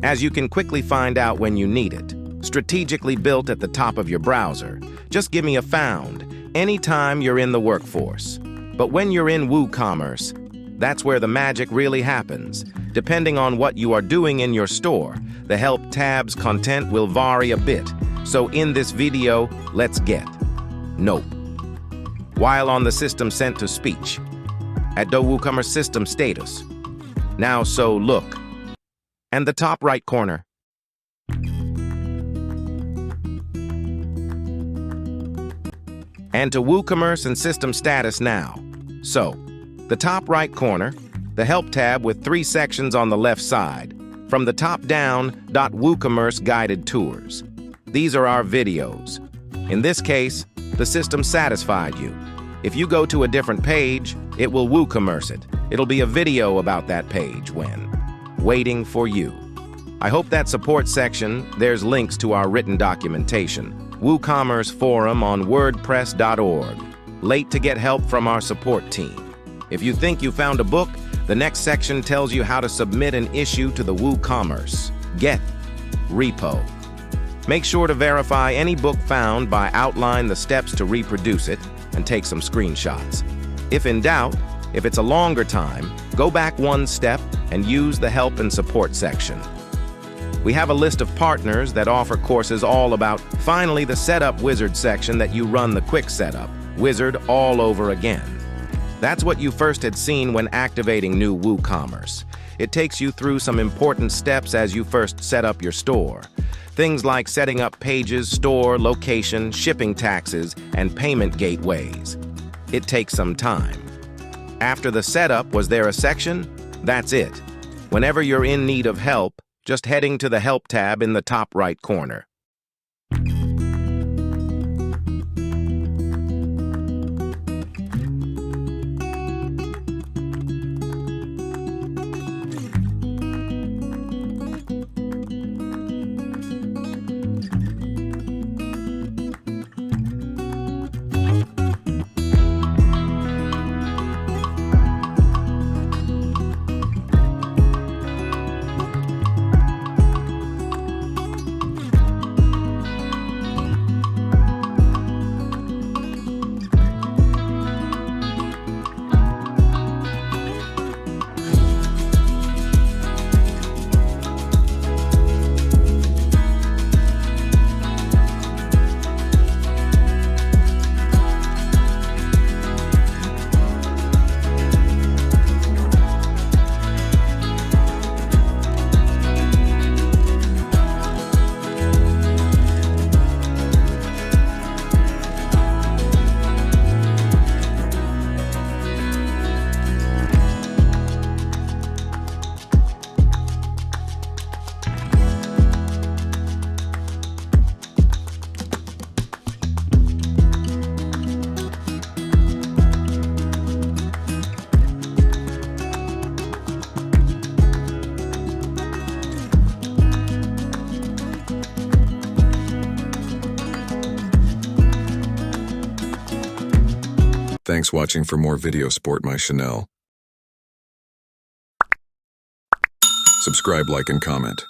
as you can quickly find out when you need it. Strategically built at the top of your browser. Just give me a found anytime you're in the workforce. But when you're in WooCommerce, that's where the magic really happens. Depending on what you are doing in your store, the Help tab's content will vary a bit. So in this video, let's get Nope. While on the system sent to speech. At the WooCommerce system status. Now so look. And the top right corner. And to WooCommerce and system status now. So, the top right corner, the Help tab with 3 sections on the left side. From the top down, WooCommerce guided tours. These are our videos. In this case, the system satisfied you. If you go to a different page, it will WooCommerce it. It'll be a video about that page when waiting for you. I hope that support section, there's links to our written documentation. WooCommerce forum on WordPress.org. Late to get help from our support team. If you think you found a book, the next section tells you how to submit an issue to the WooCommerce Get repo. Make sure to verify any book found by outline the steps to reproduce it and take some screenshots. If in doubt, if it's a longer time, go back one step and use the help and support section. We have a list of partners that offer courses all about, finally, the setup wizard section that you run the quick setup wizard all over again. That's what you first had seen when activating new WooCommerce. It takes you through some important steps as you first set up your store. Things like setting up pages, store, location, shipping taxes, and payment gateways. It takes some time. After the setup, was there a section? That's it. Whenever you're in need of help, just heading to the Help tab in the top right corner. Thanks watching. For more video, support my Chanel. Subscribe, like, and comment.